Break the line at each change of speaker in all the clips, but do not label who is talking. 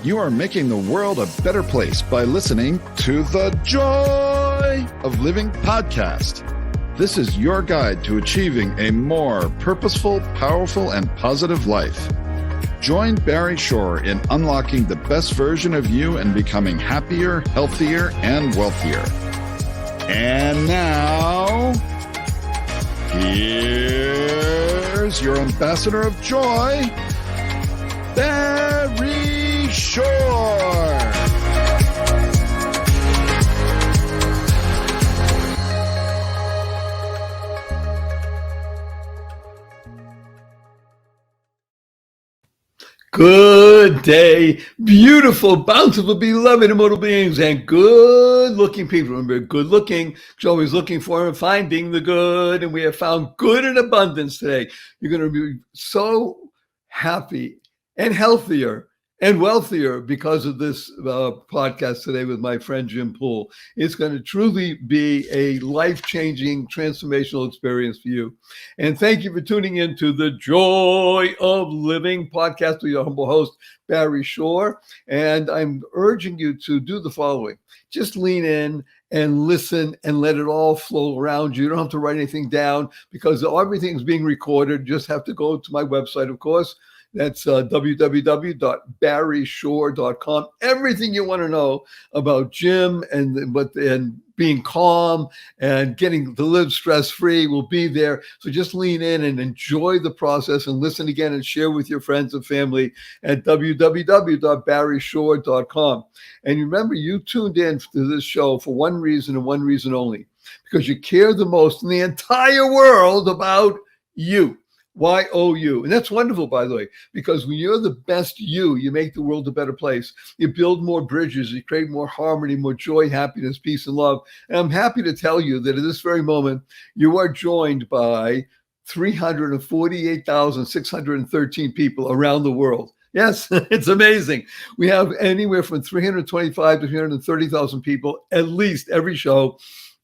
You are making the world a better place by listening to the Joy of Living podcast. This is your guide to achieving a more purposeful, powerful, and positive life. Join Barry Shore in unlocking the best version of you and becoming happier, healthier, and wealthier. And now, here's your ambassador of joy, Barry Shore.
Good day, beautiful, bountiful, beloved, immortal beings, and good-looking people. Remember, good-looking, you're always looking for and finding the good, and we have found good in abundance today. You're going to be so happy and healthier and wealthier because of this podcast today with my friend Jim Poole. It's going to truly be a life-changing, transformational experience for you. And thank you for tuning in to the Joy of Living podcast with your humble host, Barry Shore. And I'm urging you to do the following. Just lean in and listen and let it all flow around you. You don't have to write anything down because everything's being recorded. You just have to go to my website, of course. That's www.barryshore.com. Everything you want to know about Jim and being calm and getting to live stress-free will be there. So just lean in and enjoy the process and listen again and share with your friends and family at www.barryshore.com. And remember, you tuned in to this show for one reason and one reason only, because you care the most in the entire world about you. Y-O-U. And that's wonderful, by the way, because when you're the best you make the world a better place. You build more bridges, you create more harmony, more joy, happiness, peace, and love. And I'm happy to tell you that at this very moment, you are joined by 348,613 people around the world. Yes, it's amazing. We have anywhere from 325 to 330,000 people, at least every show.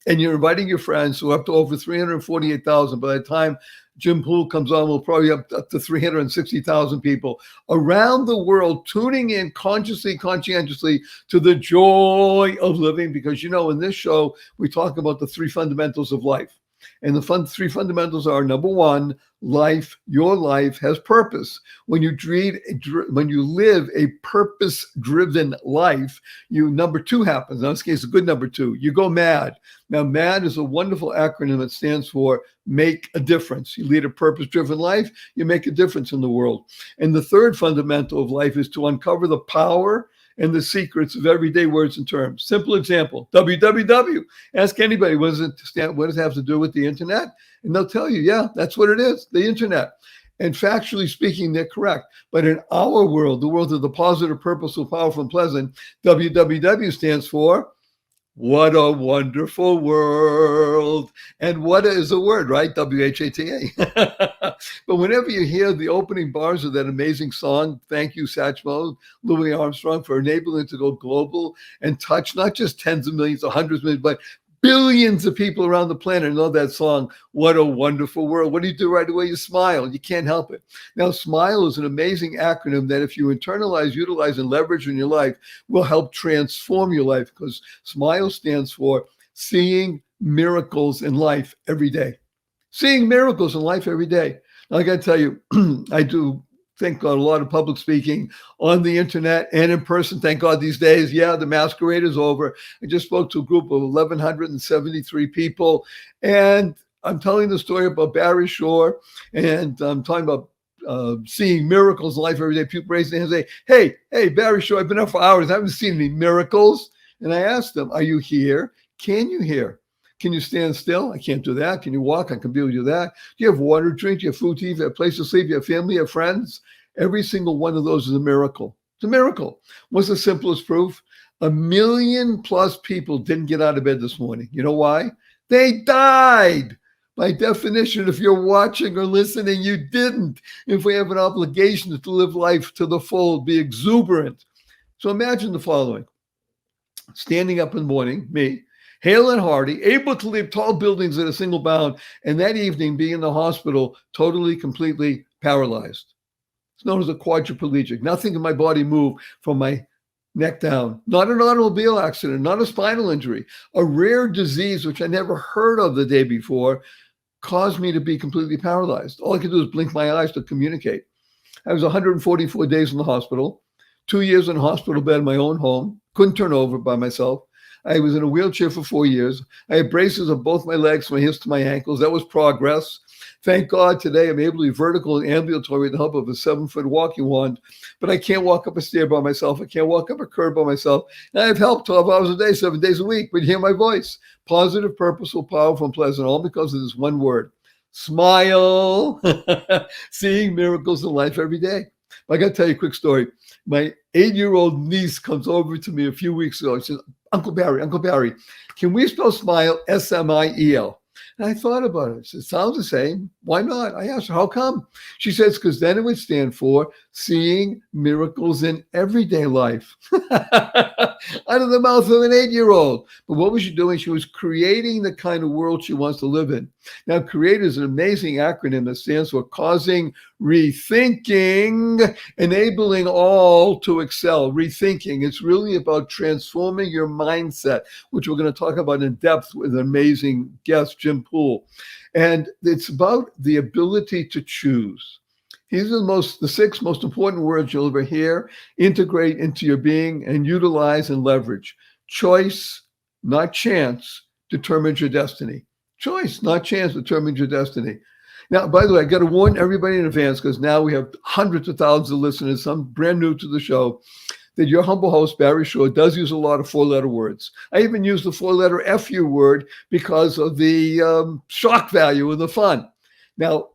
And you're inviting your friends, so up to over 348,000. By the time Jim Poole comes on, we'll probably up to 360,000 people around the world tuning in consciously, conscientiously to the joy of living. Because, in this show, we talk about the three fundamentals of life. And the three fundamentals are, number one, life. Your life has purpose. When you live a purpose-driven life, number two happens. In this case, a good number two. You go mad. Now, MAD is a wonderful acronym that stands for make a difference. You lead a purpose-driven life, you make a difference in the world. And the third fundamental of life is to uncover the power and the secrets of everyday words and terms. Simple example, www. Ask anybody, what does it have to do with the internet? And they'll tell you, yeah, that's what it is, the internet. And factually speaking, they're correct. But in our world, the world of the positive, purposeful, powerful, and pleasant, www stands for what a wonderful world. And what is a word, right? W-H-A-T-A. But whenever you hear the opening bars of that amazing song, thank you, Satchmo, Louis Armstrong, for enabling it to go global and touch not just tens of millions or hundreds of millions, but billions of people around the planet know that song, What a Wonderful World. What do you do right away? You smile. You can't help it. Now, SMILE is an amazing acronym that if you internalize, utilize, and leverage in your life, will help transform your life, because SMILE stands for seeing miracles in life every day. Seeing miracles in life every day. Now, I got to tell you, I do thank God, a lot of public speaking on the internet and in person. Thank God these days. Yeah, the masquerade is over. I just spoke to a group of 1,173 people, and I'm telling the story about Barry Shore, and I'm talking about seeing miracles in life every day. People raise their hands and say, hey, Barry Shore, I've been up for hours. I haven't seen any miracles. And I asked them, are you here? Can you hear? Can you stand still? I can't do that. Can you walk? I can be able to do that. Do you have water to drink? Do you have food to eat? Do you have a place to sleep? Do you have family? Do you have friends? Every single one of those is a miracle. It's a miracle. What's the simplest proof? 1 million plus people didn't get out of bed this morning. You know why? They died. By definition, if you're watching or listening, you didn't. If we have an obligation to live life to the full, be exuberant. So imagine the following. Standing up in the morning, me, hale and hearty, able to leap tall buildings at a single bound, and that evening being in the hospital, totally, completely paralyzed. It's known as a quadriplegic. Nothing in my body moved from my neck down. Not an automobile accident, not a spinal injury. A rare disease, which I never heard of the day before, caused me to be completely paralyzed. All I could do is blink my eyes to communicate. I was 144 days in the hospital, 2 years in a hospital bed in my own home, couldn't turn over by myself. I was in a wheelchair for 4 years. I had braces on both my legs, from my hips to my ankles. That was progress. Thank God today I'm able to be vertical and ambulatory with the help of a 7-foot walking wand, but I can't walk up a stair by myself. I can't walk up a curb by myself. And I have help 12 hours a day, 7 days a week, but you hear my voice. Positive, purposeful, powerful, and pleasant, all because of this one word. Smile. Seeing miracles in life every day. I got to tell you a quick story. My 8-year-old niece comes over to me a few weeks ago. She says, Uncle Barry, can we spell smile S-M-I-E-L? And I thought about it. I said, it sounds the same. Why not? I asked her, how come? She says, because then it would stand for seeing miracles in everyday life. Out of the mouth of an 8-year-old. But what was she doing? She was creating the kind of world she wants to live in. Now, CREATE is an amazing acronym that stands for causing rethinking, enabling all to excel. Rethinking. It's really about transforming your mindset, which we're going to talk about in depth with an amazing guest, Jim Poole. And it's about the ability to choose. These are the 6 most important words you'll ever hear, integrate into your being, and utilize and leverage. Choice, not chance, determines your destiny. Choice, not chance, determines your destiny. Now, by the way, I got to warn everybody in advance, because now we have hundreds of thousands of listeners, some brand new to the show, that your humble host, Barry Shore, does use a lot of 4-letter words. I even use the 4-letter FU word because of the shock value and the fun. Now,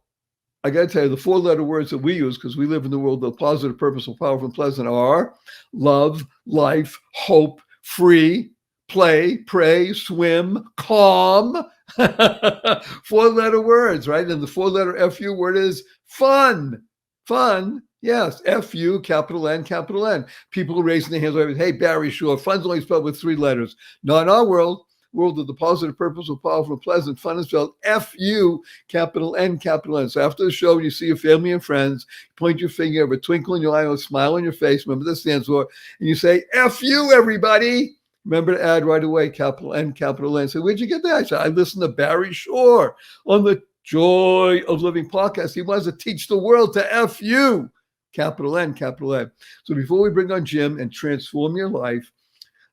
I got to tell you, the 4-letter words that we use, because we live in the world of positive, purposeful, powerful, and pleasant, are love, life, hope, free, play, pray, swim, calm. 4-letter words, right? And the 4-letter FU word is fun. Fun, yes. FU, capital N, capital N. People are raising their hands like, hey, Barry Shore, fun's only spelled with 3 letters. Not in our world of the positive, purposeful, powerful, and pleasant. Fun is spelled F-U, capital N, capital N. So after the show, you see your family and friends, point your finger, have a twinkle in your eye, or a smile on your face. Remember this stands for, and you say, F-U, everybody. Remember to add right away, capital N, capital N. So where'd you get that? I said, I listened to Barry Shore on the Joy of Living podcast. He wants to teach the world to F-U, capital N, capital N. So before we bring on Jim and transform your life,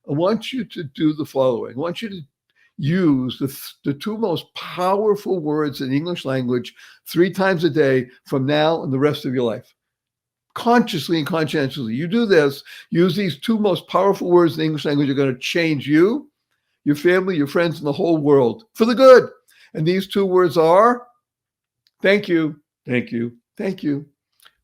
I want you to do the following. I want you to use the 2 most powerful words in the English language 3 times a day from now and the rest of your life. Consciously and conscientiously. You do this, use these 2 most powerful words in the English language. Are going to change you, your family, your friends, and the whole world for the good. And these 2 words are thank you, thank you, thank you.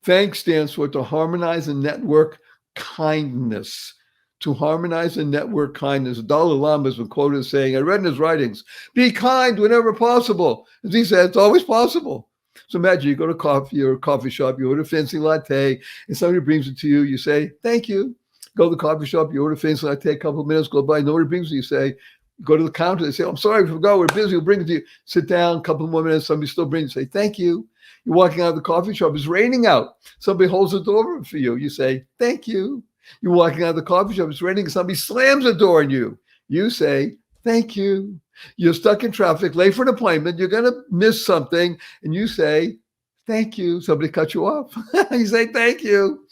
Thanks stands for to harmonize and network kindness. To harmonize and network kindness. Dalai Lama has been quoted as saying, I read in his writings, be kind whenever possible. As he said, it's always possible. So imagine you go to a coffee shop, you order a fancy latte, and somebody brings it to you. You say, thank you. Go to the coffee shop, you order a fancy latte, a couple of minutes go by, nobody brings it. You say, go to the counter, they say, I'm sorry, we forgot, we're busy, we'll bring it to you. Sit down, a couple more minutes, somebody still brings it, say, thank you. You're walking out of the coffee shop, it's raining out. Somebody holds the door open for you. You say, thank you. You're walking out of the coffee shop, it's raining, and somebody slams the door on you. You say, thank you. You're stuck in traffic, late for an appointment, you're going to miss something, and you say, thank you. Somebody cut you off. You say, thank you.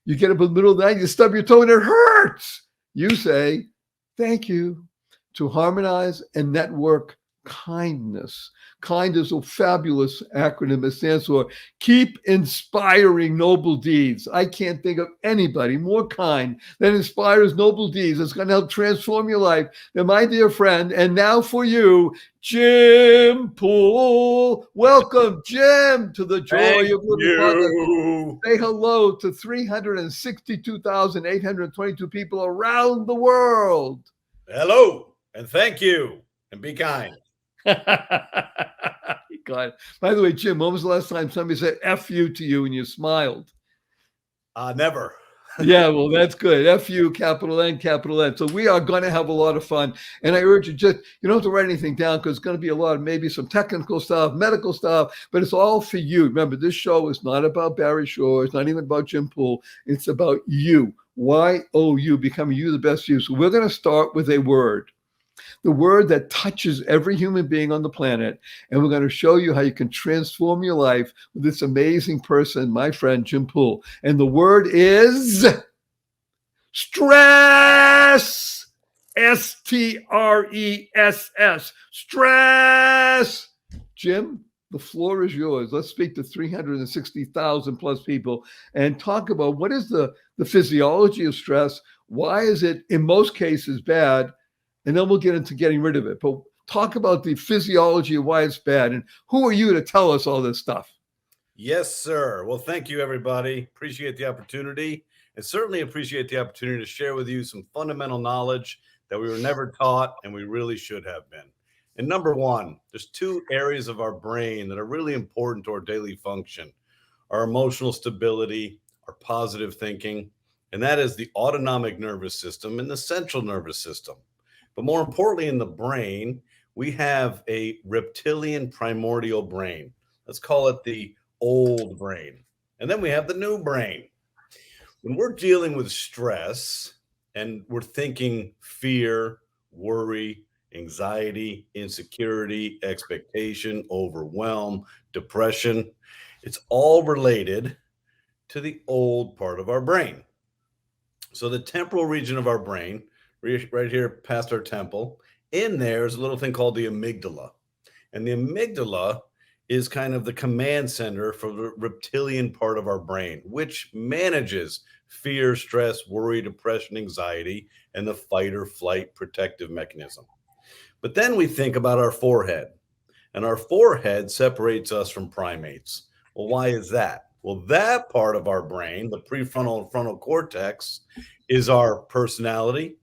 You get up in the middle of the night, you stub your toe and it hurts. You say, thank you. To harmonize and network kindness. KIND is a fabulous acronym. It stands for Keep Inspiring Noble Deeds. I can't think of anybody more kind that inspires noble deeds. It's going to help transform your life than my dear friend. And now for you, Jim Poole. Welcome, Jim, to the Joy of Living podcast. Say hello to 362,822 people around the world.
Hello, and thank you, and be kind.
God. By the way, Jim, when was the last time somebody said F you to you and you smiled?
Never.
Yeah, well, that's good. F you, capital N, capital N. So we are going to have a lot of fun. And I urge you, you don't have to write anything down because it's going to be a lot of maybe some technical stuff, medical stuff, but it's all for you. Remember, this show is not about Barry Shore. It's not even about Jim Poole. It's about you. YOU, becoming you the best you. So we're going to start with a word, the word that touches every human being on the planet. And we're going to show you how you can transform your life with this amazing person, my friend, Jim Poole. And the word is stress. STRESS. Stress. Jim, the floor is yours. Let's speak to 360,000 plus people and talk about what is the physiology of stress. Why is it in most cases bad? And then we'll get into getting rid of it. But talk about the physiology of why it's bad. And who are you to tell us all this stuff?
Yes, sir. Well, thank you, everybody. Appreciate the opportunity, and certainly appreciate the opportunity to share with you some fundamental knowledge that we were never taught and we really should have been. And number one, there's two areas of our brain that are really important to our daily function: our emotional stability, our positive thinking, and that is the autonomic nervous system and the central nervous system. But more importantly, in the brain, we have a reptilian primordial brain. Let's call it the old brain. And then we have the new brain. When we're dealing with stress and we're thinking fear, worry, anxiety, insecurity, expectation, overwhelm, depression, it's all related to the old part of our brain. So the temporal region of our brain, right here past our temple, in there is a little thing called the amygdala. And the amygdala is kind of the command center for the reptilian part of our brain, which manages fear, stress, worry, depression, anxiety, and the fight or flight protective mechanism. But then we think about our forehead, and our forehead separates us from primates. Well, why is that? Well, that part of our brain, the prefrontal and frontal cortex, is our personality,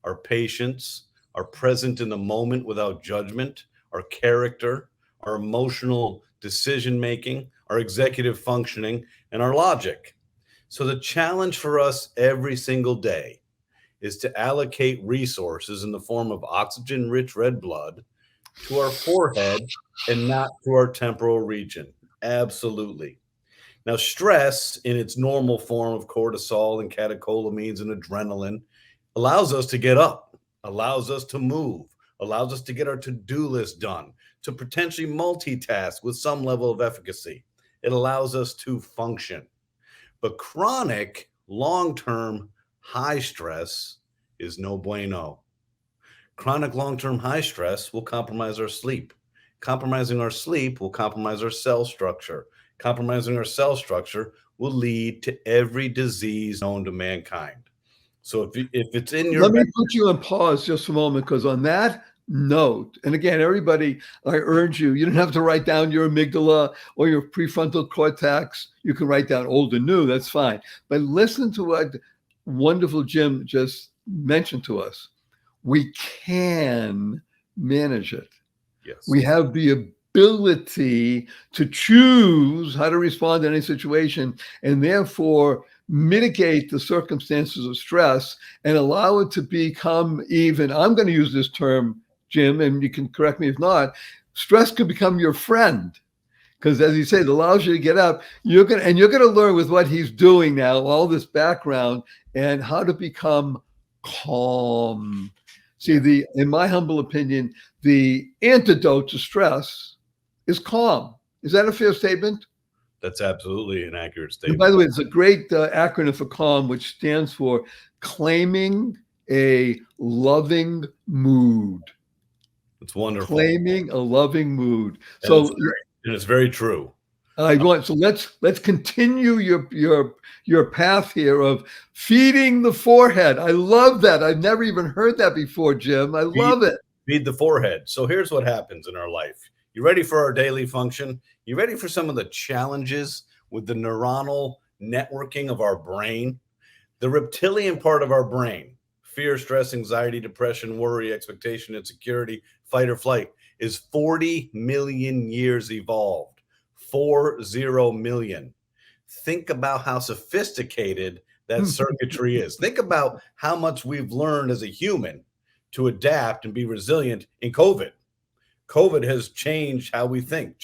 our patience, our present in the moment without judgment, our character, our emotional decision making, our executive functioning, and our logic. So the challenge for us every single day is to allocate resources in the form of oxygen-rich red blood to our forehead and not to our temporal region. Absolutely. Now, stress in its normal form of cortisol and catecholamines and adrenaline allows us to get up, allows us to move, allows us to get our to-do list done, to potentially multitask with some level of efficacy. It allows us to function. But chronic, long-term, high stress is no bueno. Chronic, long-term, high stress will compromise our sleep. Compromising our sleep will compromise our cell structure. Compromising our cell structure will lead to every disease known to mankind. So if it's in your...
Let me put you on pause just a moment, because on that note, and again, everybody, I urge you, you don't have to write down your amygdala or your prefrontal cortex. You can write down old and new, that's fine. But listen to what wonderful Jim just mentioned to us. We can manage it.
Yes.
We have the ability to choose how to respond to any situation, and therefore mitigate the circumstances of stress and allow it to become even, I'm going to use this term, Jim, and you can correct me if not, stress could become your friend. Because as you say, it allows you to get up. You're going to learn with what he's doing now, all this background, and how to become calm. See, in my humble opinion, the antidote to stress is calm. Is that a fair statement?
That's absolutely an accurate statement.
And by the way, it's a great acronym for CALM, which stands for claiming a loving mood.
It's wonderful.
Claiming a loving mood.
And it's very true.
So let's continue your path here of feeding the forehead. I love that. I've never even heard that before, Jim. I love it.
Feed the forehead. So here's what happens in our life. You ready for our daily function? You ready for some of the challenges with the neuronal networking of our brain? The reptilian part of our brain, fear, stress, anxiety, depression, worry, expectation, insecurity, fight or flight, is 40 million years evolved. 40 million. Think about how sophisticated that circuitry is. Think about how much we've learned as a human to adapt and be resilient in COVID. COVID has changed how we think.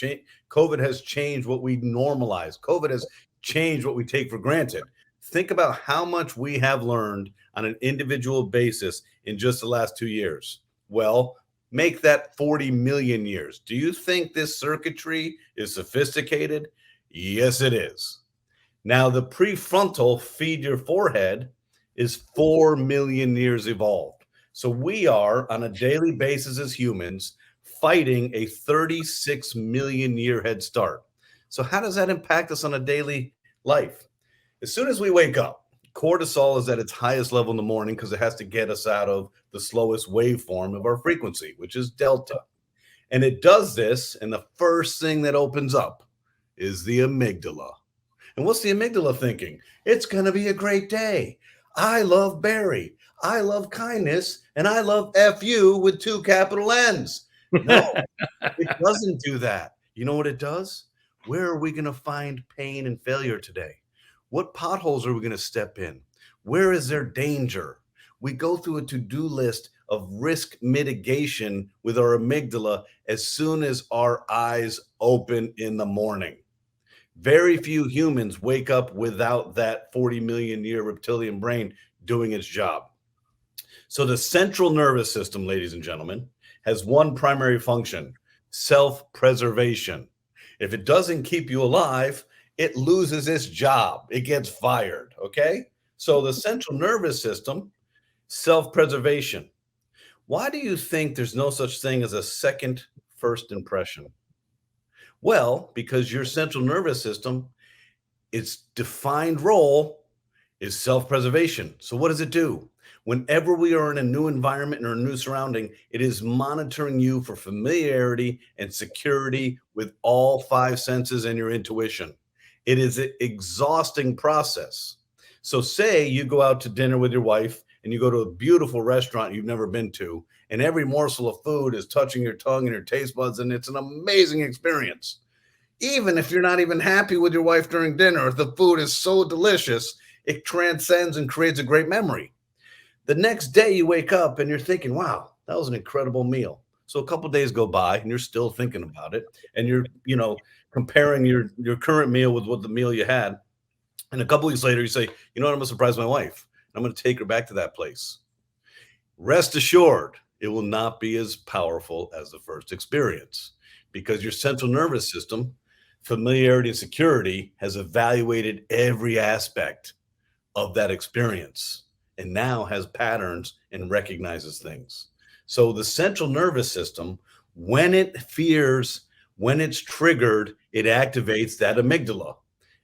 COVID has changed what we normalize. COVID has changed what we take for granted. Think about how much we have learned on an individual basis in just the last 2 years. Well, make that 40 million years. Do you think this circuitry is sophisticated? Yes, it is. Now, the prefrontal feed your forehead is 4 million years evolved. So we are on a daily basis as humans fighting a 36 million year head start. So, how does that impact us on a daily life? As soon as we wake up, cortisol is at its highest level in the morning because it has to get us out of the slowest waveform of our frequency, which is delta. And it does this, and the first thing that opens up is the amygdala. And what's the amygdala thinking? It's going to be a great day. I love Barry. I love kindness. And I love FU with 2 capital N's. No, it doesn't do that. You know what it does? Where are we going to find pain and failure today? What potholes are we going to step in? Where is there danger? We go through a to-do list of risk mitigation with our amygdala as soon as our eyes open in the morning. Very few humans wake up without that 40 million year reptilian brain doing its job. So the central nervous system, ladies and gentlemen, has one primary function: self-preservation. If it doesn't keep you alive, it loses its job. It gets fired. Okay. So the central nervous system, self-preservation. Why do you think there's no such thing as a second first impression? Well, because your central nervous system, its defined role is self-preservation. So what does it do? Whenever we are in a new environment or a new surrounding, it is monitoring you for familiarity and security with all 5 senses and your intuition. It is an exhausting process. So say you go out to dinner with your wife and you go to a beautiful restaurant you've never been to, and every morsel of food is touching your tongue and your taste buds, and it's an amazing experience. Even if you're not even happy with your wife during dinner, if the food is so delicious, it transcends and creates a great memory. The next day you wake up and you're thinking, wow, that was an incredible meal. So a couple of days go by and you're still thinking about it, and you're, comparing your current meal with what the meal you had. And a couple weeks later, you say, you know what, I'm going to surprise my wife. I'm going to take her back to that place. Rest assured, it will not be as powerful as the first experience, because your central nervous system, familiarity and security, has evaluated every aspect of that experience and now has patterns and recognizes things. So the central nervous system, when it fears, when it's triggered, it activates that amygdala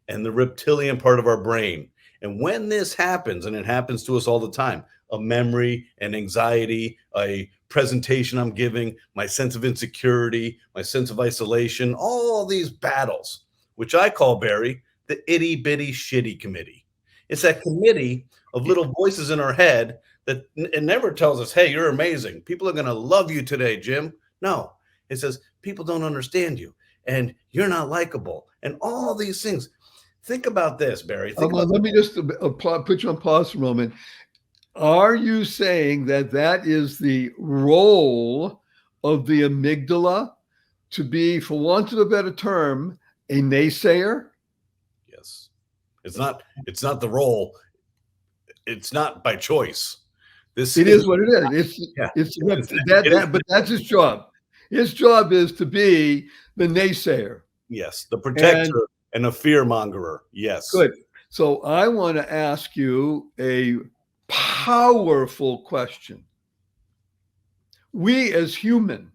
and the reptilian part of our brain. And when this happens, and it happens to us all the time, a memory, an anxiety, a presentation I'm giving, my sense of insecurity, my sense of isolation, all these battles, which I call, Barry, the itty bitty shitty committee. It's that committee of little voices in our head that it never tells us, hey, you're amazing. People are going to love you today, Jim. No, it says people don't understand you and you're not likable and all these things. Think about this, Barry.
Let me just put you on pause for a moment. Are you saying that that is the role of the amygdala, to be, for want of a better term, a naysayer?
Yes. It's not the role. It's not by choice.
It is what it is. But that's his job. His job is to be the naysayer.
Yes, the protector and a fear mongerer. Yes.
Good. So I want to ask you a powerful question. We as human,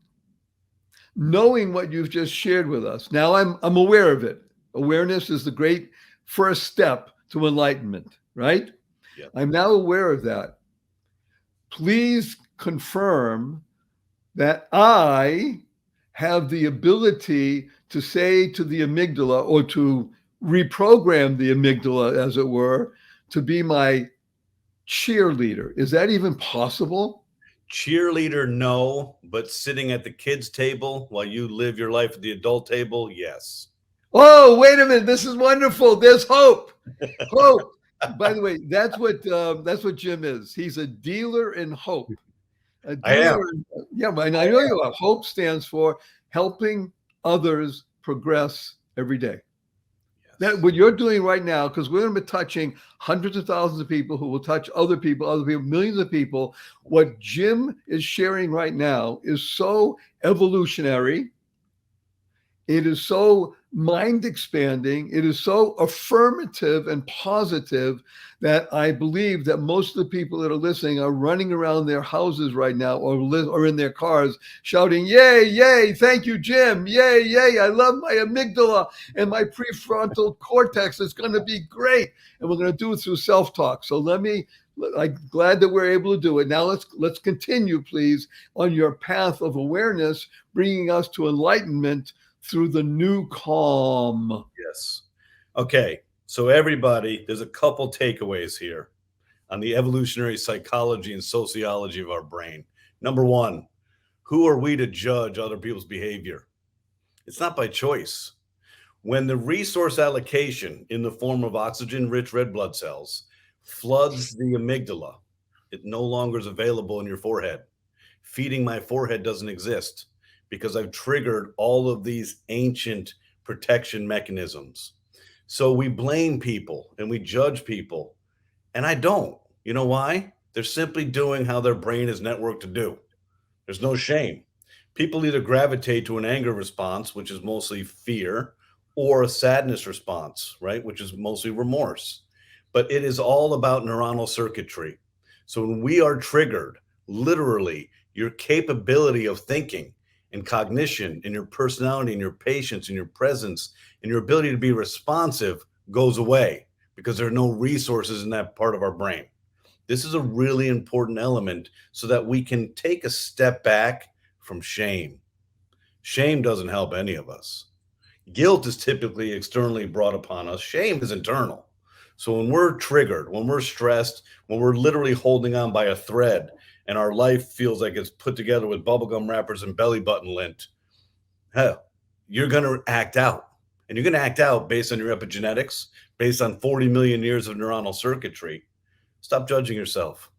knowing what you've just shared with us, now I'm aware of it. Awareness is the great first step to enlightenment, right?
Yep.
I'm now aware of that. Please confirm that I have the ability to say to the amygdala, or to reprogram the amygdala, as it were, to be my cheerleader. Is that even possible?
Cheerleader, no, but sitting at the kids' table while you live your life at the adult table, yes.
Oh, wait a minute. This is wonderful. There's hope. Hope. By the way, that's what Jim is. He's a dealer in hope.
I am.
Yeah, I know you are. Hope stands for helping others progress every day. That what you're doing right now, because we're going to be touching hundreds of thousands of people who will touch other people, millions of people. What Jim is sharing right now is so evolutionary. It is so mind expanding. It is so affirmative and positive that I believe that most of the people that are listening are running around their houses right now or in their cars shouting, yay, yay, thank you, Jim. Yay, yay, I love my amygdala and my prefrontal cortex. It's going to be great. And we're going to do it through self-talk. So I'm glad that we're able to do it. Now let's continue, please, on your path of awareness, bringing us to enlightenment through the new calm.
Yes. Okay. So everybody, there's a couple takeaways here on the evolutionary psychology and sociology of our brain. Number one, who are we to judge other people's behavior? It's not by choice. When the resource allocation in the form of oxygen-rich red blood cells floods the amygdala, it no longer is available in your forehead. Feeding my forehead doesn't exist because I've triggered all of these ancient protection mechanisms. So we blame people and we judge people, and I don't. You know why? They're simply doing how their brain is networked to do. There's no shame. People either gravitate to an anger response, which is mostly fear, or a sadness response, right, which is mostly remorse. But it is all about neuronal circuitry. So when we are triggered, literally, your capability of thinking and cognition and your personality and your patience and your presence and your ability to be responsive goes away because there are no resources in that part of our brain. This is a really important element so that we can take a step back from shame. Shame doesn't help any of us. Guilt is typically externally brought upon us. Shame is internal. So when we're triggered, when we're stressed, when we're literally holding on by a thread and our life feels like it's put together with bubblegum wrappers and belly button lint, hell, you're going to act out. And you're going to act out based on your epigenetics, based on 40 million years of neuronal circuitry. Stop judging yourself.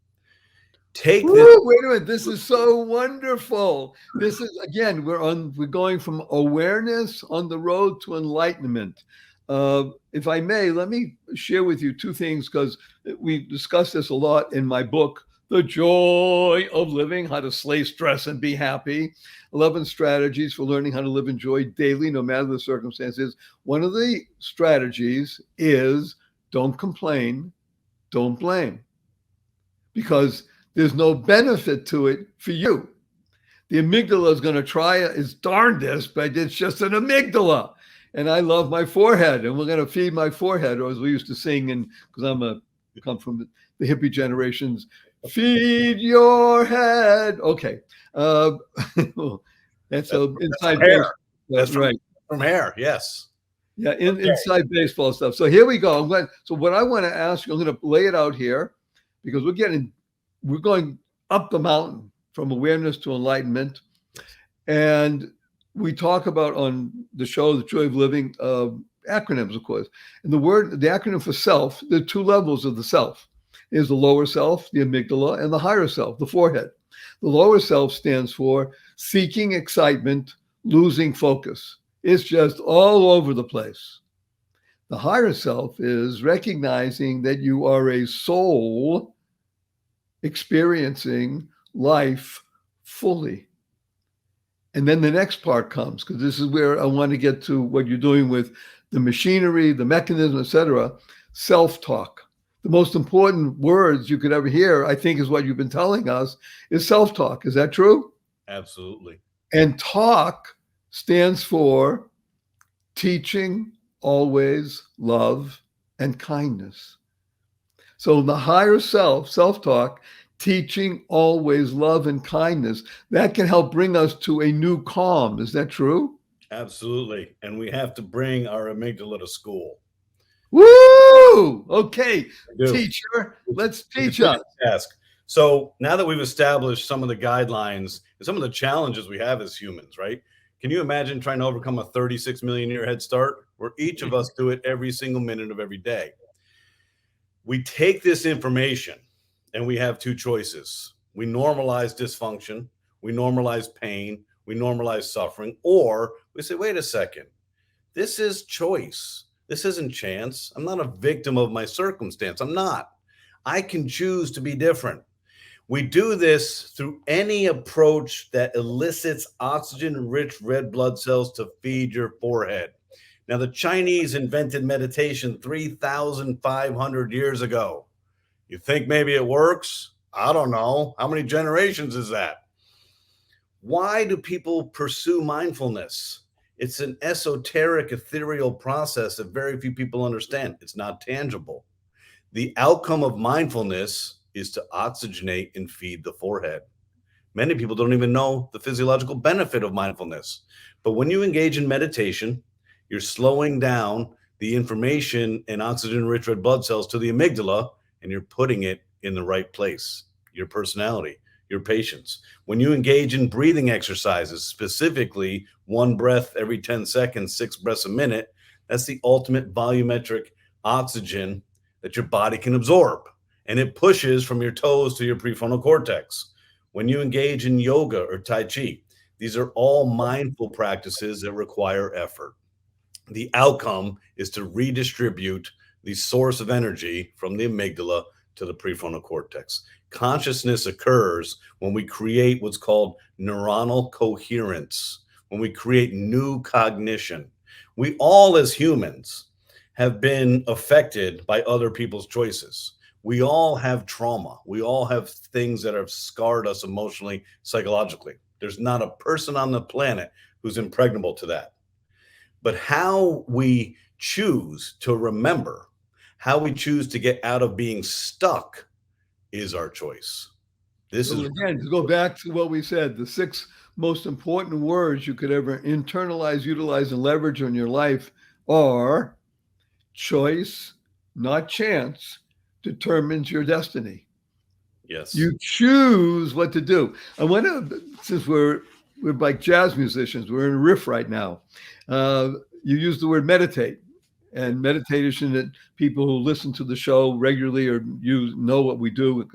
Take
Woo,
this.
wait a minute. This is so wonderful. This is, again, we're going from awareness on the road to enlightenment. If I may, let me share with you two things, because we discussed this a lot in my book, The Joy of Living, How to Slay Stress and Be Happy, 11 strategies for learning how to live in joy daily, no matter the circumstances. One of the strategies is don't complain, don't blame, because there's no benefit to it for you. The amygdala is going to try its darndest, but it's just an amygdala. And I love my forehead, and we're going to feed my forehead, or as we used to sing, and because I come from the hippie generations, feed your head. Okay. That's inside
hair.
That's right.
From hair, yes.
Yeah, inside baseball stuff. So here we go. So what I want to ask you, I'm going to lay it out here, because we're going up the mountain from awareness to enlightenment. And we talk about on the show, The Joy of Living, acronyms, of course. And the acronym for self, there are two levels of the self. There's the lower self, the amygdala, and the higher self, the forehead. The lower self stands for seeking excitement, losing focus. It's just all over the place. The higher self is recognizing that you are a soul experiencing life fully. And then the next part comes, because this is where I want to get to what you're doing with the machinery, the mechanism, etc. Self-talk. The most important words you could ever hear, I think, is what you've been telling us, is self-talk. Is that true?
Absolutely.
And talk stands for teaching, always, love, and kindness. So the higher self-talk, teaching, always, love, and kindness, that can help bring us to a new calm. Is that true?
Absolutely. And we have to bring our amygdala to school.
Woo! Okay, teacher, let's teach us.
Ask. So now that we've established some of the guidelines and some of the challenges we have as humans, right? Can you imagine trying to overcome a 36 million year head start where each of us do it every single minute of every day? We take this information and we have two choices. We normalize dysfunction, we normalize pain, we normalize suffering, or we say, wait a second, this is choice. This isn't chance. I'm not a victim of my circumstance. I'm not. I can choose to be different. We do this through any approach that elicits oxygen-rich red blood cells to feed your forehead. Now, the Chinese invented meditation 3,500 years ago. You think maybe it works? I don't know. How many generations is that? Why do people pursue mindfulness? It's an esoteric, ethereal process that very few people understand. It's not tangible. The outcome of mindfulness is to oxygenate and feed the forehead. Many people don't even know the physiological benefit of mindfulness. But when you engage in meditation, you're slowing down the information and oxygen-rich red blood cells to the amygdala, and you're putting it in the right place. Your personality, your patience. When you engage in breathing exercises, specifically 1 breath every 10 seconds, 6 breaths a minute, that's the ultimate volumetric oxygen that your body can absorb. And it pushes from your toes to your prefrontal cortex. When you engage in yoga or Tai Chi, these are all mindful practices that require effort. The outcome is to redistribute the source of energy from the amygdala to the prefrontal cortex. Consciousness occurs when we create what's called neuronal coherence, when we create new cognition. We all, as humans, have been affected by other people's choices. We all have trauma. We all have things that have scarred us emotionally, psychologically. There's not a person on the planet who's impregnable to that. But how we choose to remember, how we choose to get out of being stuck is our choice. This is
again, to go back to what we said, the 6 most important words you could ever internalize, utilize, and leverage in your life are choice, not chance, determines your destiny.
Yes.
You choose what to do. I want to, since we're like jazz musicians, we're in a riff right now. You use the word meditate, and meditation that people who listen to the show regularly or you know what we do.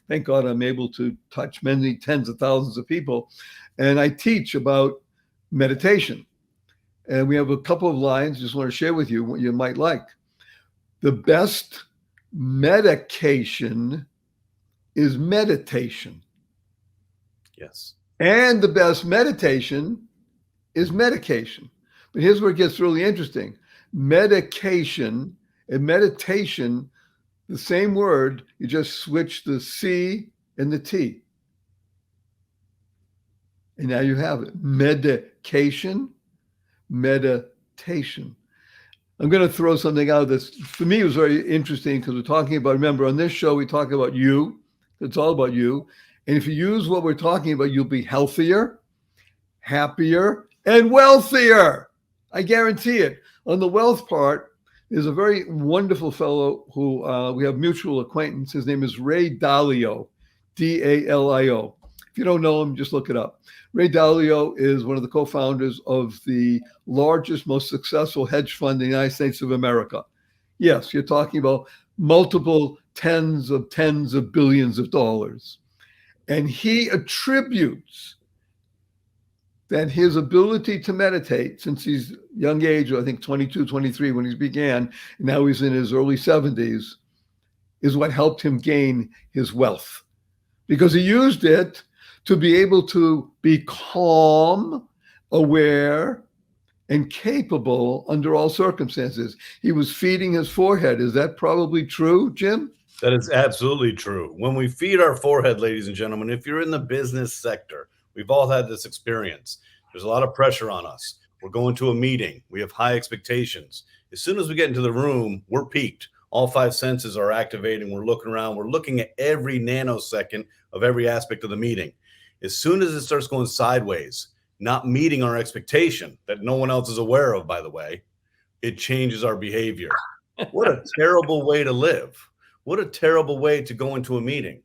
Thank God I'm able to touch many tens of thousands of people. And I teach about meditation. And we have a couple of lines just want to share with you what you might like. The best medication is meditation.
Yes.
And the best meditation is medication. But here's where it gets really interesting. Medication and meditation, the same word, you just switch the C and the T. And now you have it. Medication, meditation. I'm going to throw something out that's, for me, was very interesting because we're talking about, remember, on this show, we talk about you. It's all about you. And if you use what we're talking about, you'll be healthier, happier, and wealthier. I guarantee it. On the wealth part, there's a very wonderful fellow who we have mutual acquaintance. His name is Ray Dalio, D-A-L-I-O. If you don't know him, just look it up. Ray Dalio is one of the co-founders of the largest, most successful hedge fund in the United States of America. Yes, you're talking about multiple tens of billions of dollars. And he attributes that his ability to meditate since he's young age, I think 22, 23 when he began, and now he's in his early 70s, is what helped him gain his wealth. Because he used it to be able to be calm, aware, and capable under all circumstances. He was feeding his forehead. Is that probably true, Jim?
That is absolutely true. When we feed our forehead, ladies and gentlemen, if you're in the business sector, we've all had this experience. There's a lot of pressure on us. We're going to a meeting. We have high expectations. As soon as we get into the room, we're peaked. All 5 senses are activating. We're looking around. We're looking at every nanosecond of every aspect of the meeting. As soon as it starts going sideways, not meeting our expectation that no one else is aware of, by the way, it changes our behavior. What a terrible way to live. What a terrible way to go into a meeting.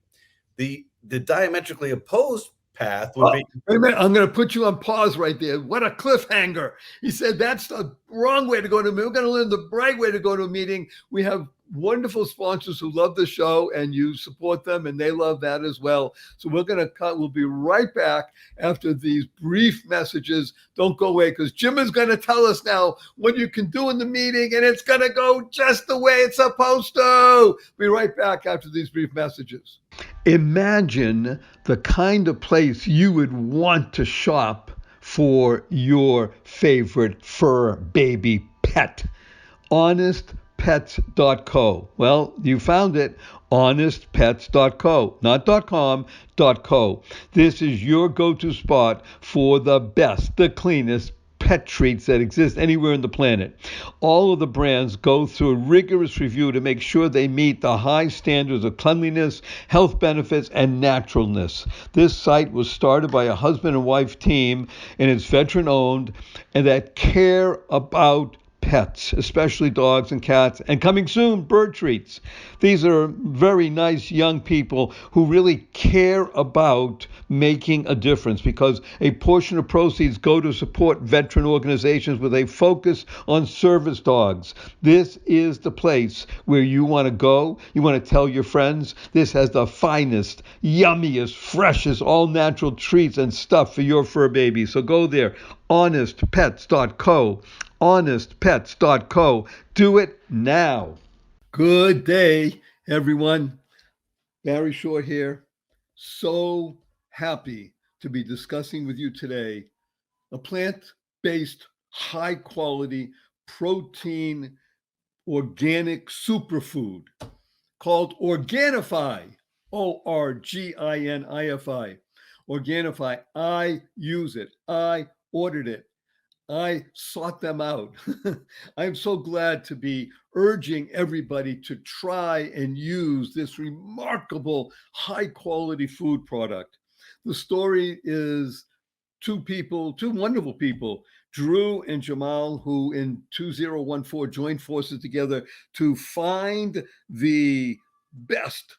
The diametrically opposed path would be.
Wait a minute, I'm going to put you on pause right there. What a cliffhanger. He said that's the wrong way to go to a meeting. We're going to learn the right way to go to a meeting. We have wonderful sponsors who love the show, and you support them and they love that as well. So we're going to cut. We'll be right back after these brief messages. Don't go away, because Jim is going to tell us now what you can do in the meeting, and it's going to go just the way it's supposed to. Be right back after these brief messages. Imagine the kind of place you would want to shop for your favorite fur baby pet. HonestPets.co. Well, you found it. HonestPets.co. Not .com, .co. This is your go-to spot for the best, the cleanest pet treats that exist anywhere on the planet. All of the brands go through a rigorous review to make sure they meet the high standards of cleanliness, health benefits, and naturalness. This site was started by a husband and wife team, and it's veteran-owned, and that care about pets, especially dogs and cats, and coming soon, bird treats. These are very nice young people who really care about making a difference, because a portion of proceeds go to support veteran organizations with a focus on service dogs. This is the place where you want to go. You want to tell your friends this has the finest, yummiest, freshest, all-natural treats and stuff for your fur baby. So go there, honestpets.co. honestpets.co. Do it now. Good day, everyone. Barry Short here. So happy to be discussing with you today a plant-based, high-quality, protein, organic superfood called Organifi. Organifi. Organifi. I use it. I ordered it. I sought them out. I'm so glad to be urging everybody to try and use this remarkable high quality food product. The story is two wonderful people, Drew and Jamal, who in 2014 joined forces together to find the best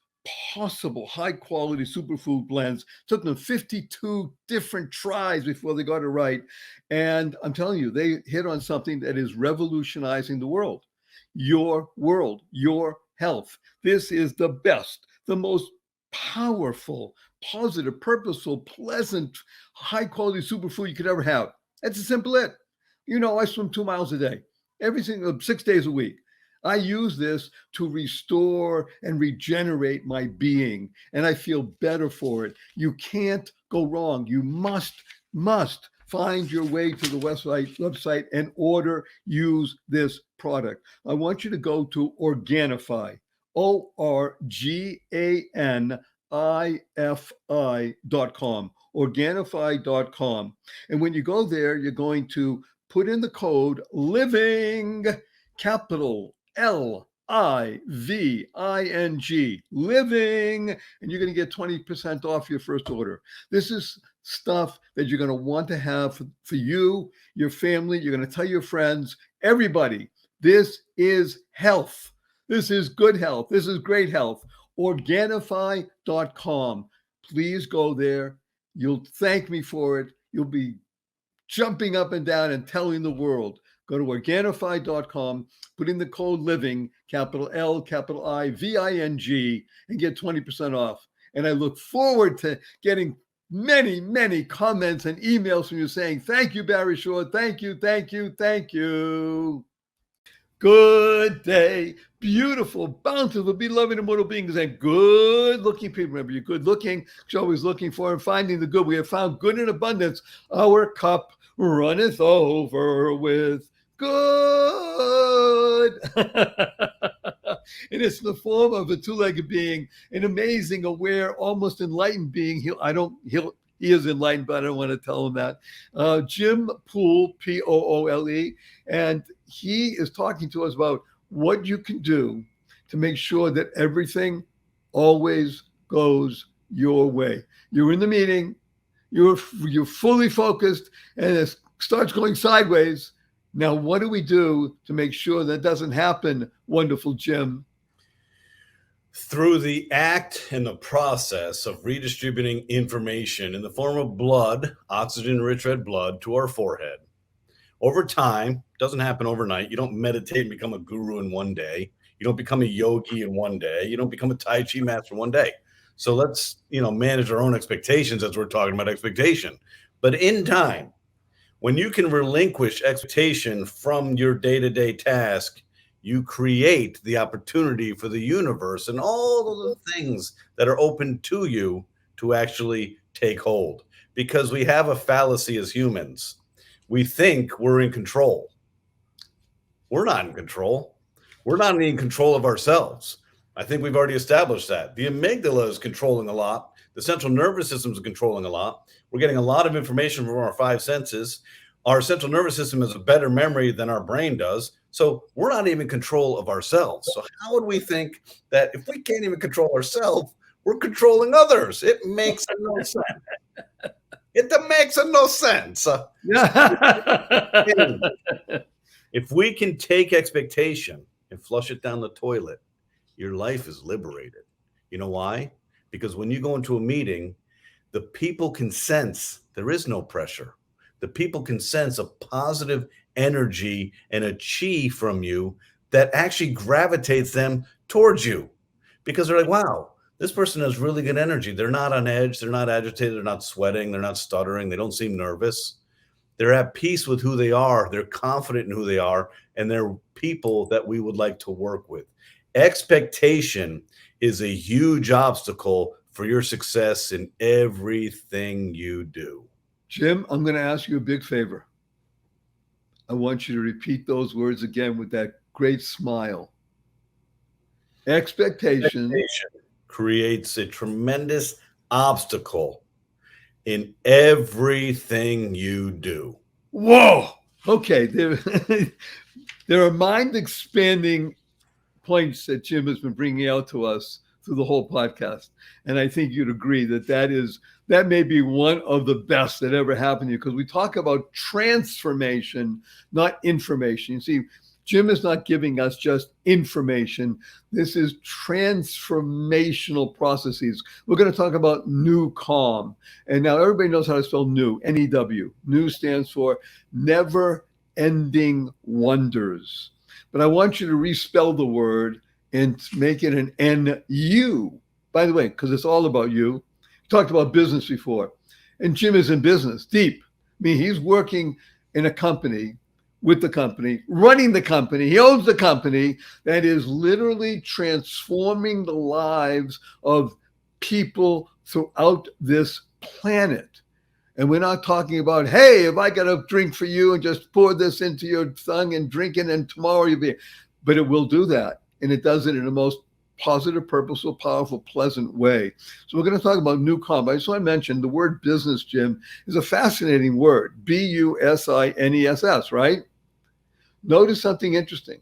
possible high quality superfood blends. Took them 52 different tries before they got it right. And I'm telling you, they hit on something that is revolutionizing the world, your health. This is the best, the most powerful, positive, purposeful, pleasant, high quality superfood you could ever have. That's a simple it. You know, I swim 2 miles a day, every single 6 days a week. I use this to restore and regenerate my being, and I feel better for it. You can't go wrong. You must find your way to the website and use this product. I want you to go to Organifi, Organifi.com, Organifi.com. And when you go there, you're going to put in the code LIVING, capital LIVING, living, and you're going to get 20% off your first order. This is stuff that you're going to want to have for you, your family. You're going to tell your friends, everybody. This is health. This is good health. This is great health. Organifi.com. Please go there. You'll thank me for it. You'll be jumping up and down and telling the world. Go to Organifi.com, put in the code LIVING, capital L, capital I, VING, and get 20% off. And I look forward to getting many, many comments and emails from you saying, thank you, Barry Short. Thank you, thank you, thank you. Good day, beautiful, bountiful, beloved, immortal beings, and good-looking people. Remember, you're good-looking. You're always looking for and finding the good. We have found good in abundance. Our cup runneth over with good. And it's in the form of a two-legged being, an amazing, aware, almost enlightened being. He is enlightened, but I don't want to tell him that. Jim Poole, Poole, and he is talking to us about what you can do to make sure that everything always goes your way. You're in the meeting, you're fully focused, and it starts going sideways. Now, what do we do to make sure that doesn't happen, wonderful Jim?
Through the act and the process of redistributing information in the form of blood, oxygen-rich red blood, to our forehead. over time. Doesn't happen overnight. You don't meditate and become a guru in one day. You don't become a yogi in one day. You don't become a Tai Chi master one day. So let's, manage our own expectations as we're talking about expectation. But in time, when you can relinquish expectation from your day-to-day task, you create the opportunity for the universe and all of the things that are open to you to actually take hold. Because we have a fallacy as humans. We think we're in control. We're not in control. We're not in control of ourselves. I think we've already established that. The amygdala is controlling a lot. The central nervous system is controlling a lot. We're getting a lot of information from our five senses. Our central nervous system has a better memory than our brain does. So we're not even in control of ourselves. So how would we think that if we can't even control ourselves, we're controlling others? It makes no sense. It makes no sense. If we can take expectation and flush it down the toilet, your life is liberated. You know why? Because when you go into a meeting, the people can sense there is no pressure. The people can sense a positive energy and a chi from you that actually gravitates them towards you, because they're like, wow, this person has really good energy. They're not on edge. They're not agitated. They're not sweating. They're not stuttering. They don't seem nervous. They're at peace with who they are. They're confident in who they are. And they're people that we would like to work with. Expectation is a huge obstacle for your success in everything you do.
Jim, I'm going to ask you a big favor. I want you to repeat those words again with that great smile. Expectation
creates a tremendous obstacle in everything you do.
Whoa. Okay. There are mind-expanding points that Jim has been bringing out to us through the whole podcast. And I think you'd agree that may be one of the best that ever happened to you, because we talk about transformation, not information. You see, Jim is not giving us just information. This is transformational processes. We're going to talk about new calm. And now everybody knows how to spell new, N-E-W. New stands for never ending wonders. But I want you to respell the word and make it an N-U. By the way, because it's all about you. We talked about business before. And Jim is in business, deep. I mean, he's working in a company, with the company, running the company. He owns the company that is literally transforming the lives of people throughout this planet. And we're not talking about, hey, if I got a drink for you and just pour this into your tongue and drink it, and tomorrow you'll be, but it will do that. And it does it in the most positive, purposeful, powerful, pleasant way. So we're going to talk about new calm. I just want to mention the word business, Jim, is a fascinating word. B-U-S-I-N-E-S-S, right? Notice something interesting.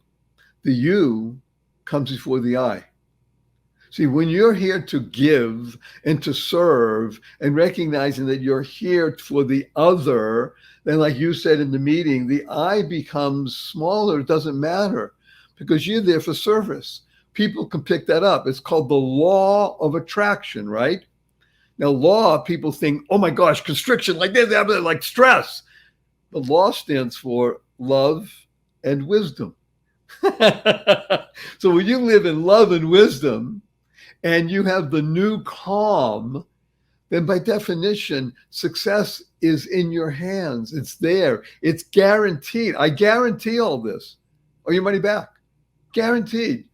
The U comes before the I. See, when you're here to give and to serve and recognizing that you're here for the other, then like you said in the meeting, the I becomes smaller. It doesn't matter because you're there for service. People can pick that up. It's called the law of attraction, right? Now, law, people think, oh my gosh, constriction, like this, like stress. The law stands for love and wisdom. So when you live in love and wisdom and you have the new calm, then by definition, success is in your hands. It's there. It's guaranteed. I guarantee all this, or your money back. Guaranteed.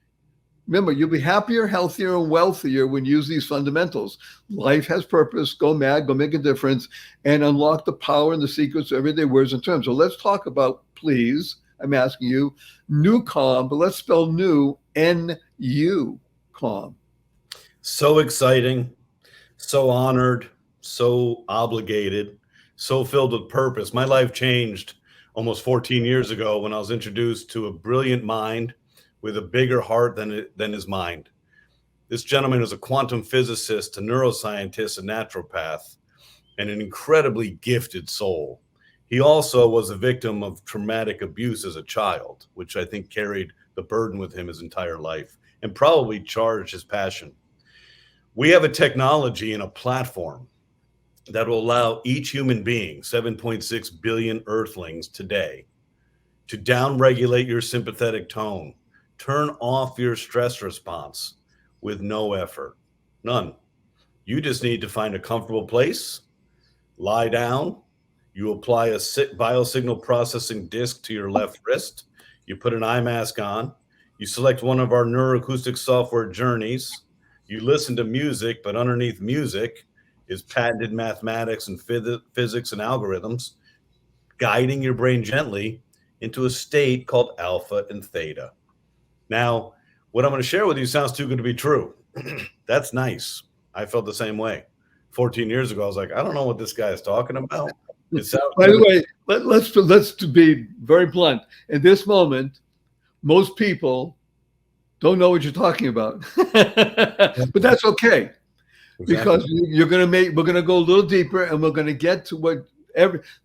Remember, you'll be happier, healthier, and wealthier when you use these fundamentals. Life has purpose. Go mad, go make a difference, and unlock the power and the secrets of everyday words and terms. So let's talk about, please, I'm asking you, new calm, but let's spell new, N-U, calm.
So exciting, so honored, so obligated, so filled with purpose. My life changed almost 14 years ago when I was introduced to a brilliant mind with a bigger heart than his mind. This gentleman was a quantum physicist, a neuroscientist, a naturopath, and an incredibly gifted soul. He also was a victim of traumatic abuse as a child, which I think carried the burden with him his entire life and probably charged his passion. We have a technology and a platform that will allow each human being, 7.6 billion earthlings today, to downregulate your sympathetic tone. Turn off your stress response with no effort. None. You just need to find a comfortable place, lie down. You apply a biosignal processing disc to your left wrist. You put an eye mask on. You select one of our neuroacoustic software journeys. You listen to music, but underneath music is patented mathematics and physics and algorithms, guiding your brain gently into a state called alpha and theta. Now, what I'm going to share with you sounds too good to be true. That's nice. I felt the same way. 14 years ago, I was like, I don't know what this guy is talking about. It sounds
By the way, let's to be very blunt. At this moment, most people don't know what you're talking about, but that's okay. Because we're going to go a little deeper, and we're going to get to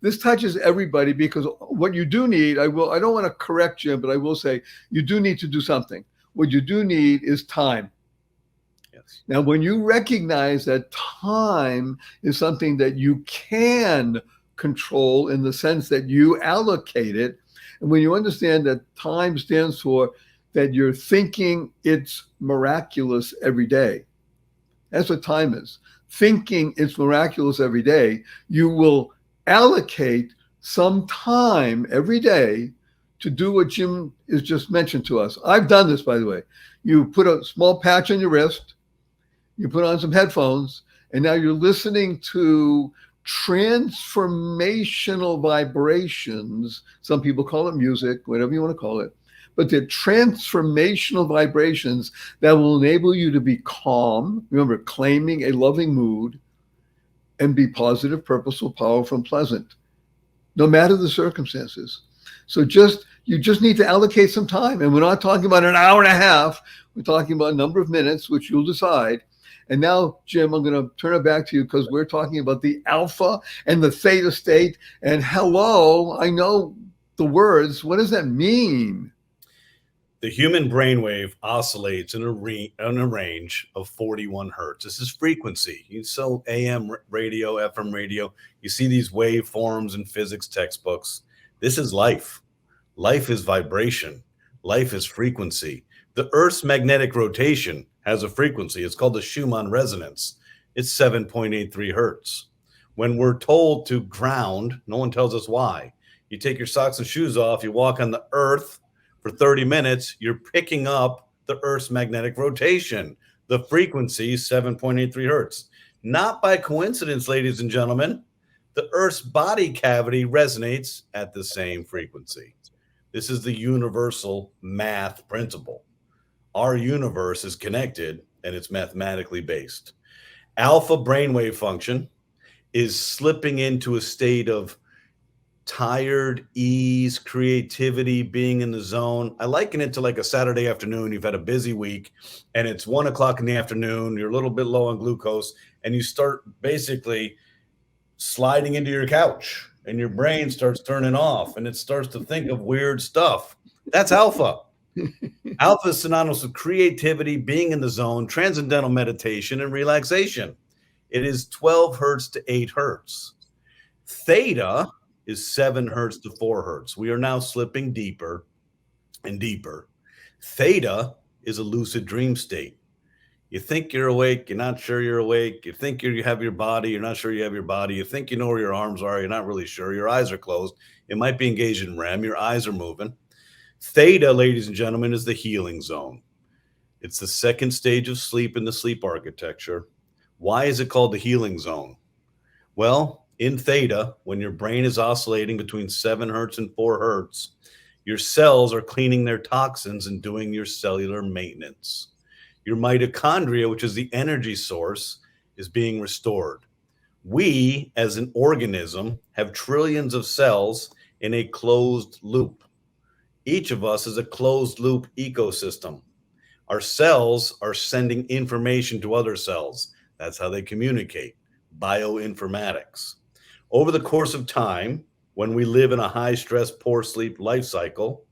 this touches everybody, because what you do need, I don't want to correct Jim, but I will say you do need to do something. What you do need is time.
Yes.
Now, when you recognize that time is something that you can control in the sense that you allocate it, and when you understand that time stands for that you're thinking it's miraculous every day. That's what time is. Thinking it's miraculous every day. You will allocate some time every day to do what Jim has just mentioned to us. I've done this, by the way. You put a small patch on your wrist, you put on some headphones, and now you're listening to transformational vibrations. Some people call it music, whatever you want to call it. But they're transformational vibrations that will enable you to be calm. Remember, claiming a loving mood, and be positive, purposeful, powerful, and pleasant, no matter the circumstances. So you just need to allocate some time. And we're not talking about an hour and a half. We're talking about a number of minutes, which you'll decide. And now, Jim, I'm going to turn it back to you, because we're talking about the alpha and the theta state. And hello, I know the words. What does that mean?
The human brainwave oscillates in a range of 41 hertz. This is frequency. You sell AM radio, FM radio. You see these waveforms in physics textbooks. This is life. Life is vibration. Life is frequency. The Earth's magnetic rotation has a frequency. It's called the Schumann resonance. It's 7.83 hertz. When we're told to ground, no one tells us why. You take your socks and shoes off, you walk on the Earth for 30 minutes, you're picking up the Earth's magnetic rotation. The frequency is 7.83 hertz. Not by coincidence, ladies and gentlemen, the Earth's body cavity resonates at the same frequency. This is the universal math principle. Our universe is connected, and it's mathematically based. Alpha brainwave function is slipping into a state of tired, ease, creativity, being in the zone. I liken it to like a Saturday afternoon. You've had a busy week, and it's 1 o'clock in the afternoon. You're a little bit low on glucose, and you start basically sliding into your couch, and your brain starts turning off, and it starts to think of weird stuff. That's alpha. Alpha is synonymous with creativity, being in the zone, transcendental meditation, and relaxation. It is 12 hertz to 8 hertz. Theta is 7 hertz to 4 hertz. We are now slipping deeper and deeper. Theta is a lucid dream state. You think you're awake, you're not sure you're awake. You think you have your body, you're not sure you have your body. You think you know where your arms are, you're not really sure. Your eyes are closed. It might be engaged in REM. Your eyes are moving. Theta, ladies and gentlemen, is the healing zone. It's the second stage of sleep in the sleep architecture. Why is it called the healing zone? Well, in theta, when your brain is oscillating between 7 hertz and 4 hertz, your cells are cleaning their toxins and doing your cellular maintenance. Your mitochondria, which is the energy source, is being restored. We, as an organism, have trillions of cells in a closed loop. Each of us is a closed loop ecosystem. Our cells are sending information to other cells. That's how they communicate. Bioinformatics. Over the course of time, when we live in a high stress, poor sleep life cycle,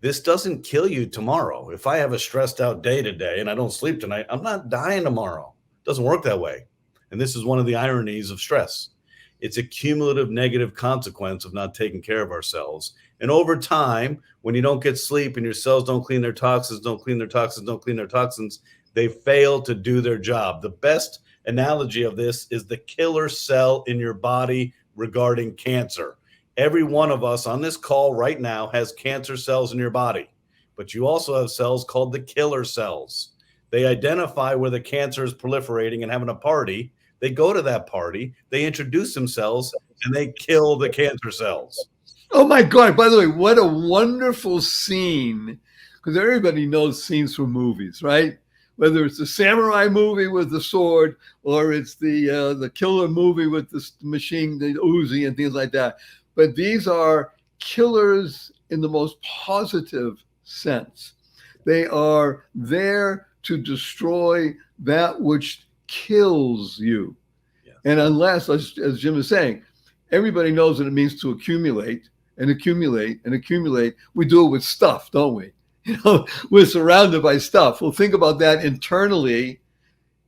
this doesn't kill you tomorrow. If I have a stressed out day today and I don't sleep tonight, I'm not dying tomorrow. It doesn't work that way. And this is one of the ironies of stress. It's a cumulative negative consequence of not taking care of ourselves. And over time, when you don't get sleep and your cells don't clean their toxins, they fail to do their job. The best analogy of this is the killer cell in your body regarding cancer. Every one of us on this call right now has cancer cells in your body, but you also have cells called the killer cells. They identify where the cancer is proliferating and having a party. They go to that party, they introduce themselves, and they kill the cancer cells.
Oh my God. By the way, what a wonderful scene. Because everybody knows scenes from movies, right? Whether it's the samurai movie with the sword or it's the killer movie with the machine, the Uzi and things like that. But these are killers in the most positive sense. They are there to destroy that which kills you. Yeah. And unless, as Jim is saying, everybody knows what it means to accumulate and accumulate and accumulate. We do it with stuff, don't we? You know, we're surrounded by stuff. Well, think about that internally,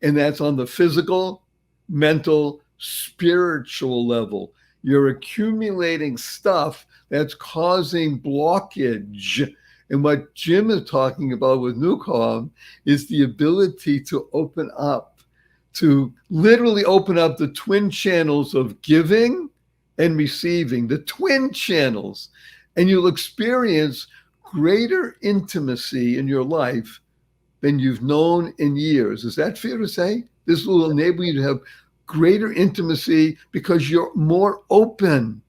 and that's on the physical, mental, spiritual level. You're accumulating stuff that's causing blockage. And what Jim is talking about with NuCalm is the ability to open up, to literally open up the twin channels of giving and receiving, the twin channels, and you'll experience greater intimacy in your life than you've known in years. Is that fair to say? This will enable you to have greater intimacy because you're more open.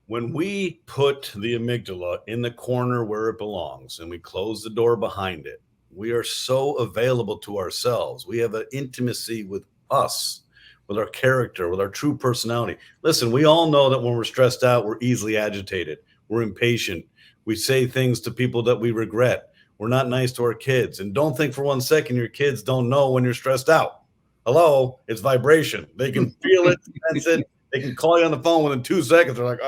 When we put the amygdala in the corner where it belongs and we close the door behind it, we are so available to ourselves. We have an intimacy with us, with our character, with our true personality. Listen, we all know that when we're stressed out, we're easily agitated. We're impatient. We say things to people that we regret. We're not nice to our kids. And don't think for 1 second your kids don't know when you're stressed out. Hello, it's vibration. They can feel it, sense it. They can call you on the phone within 2 seconds. They're like,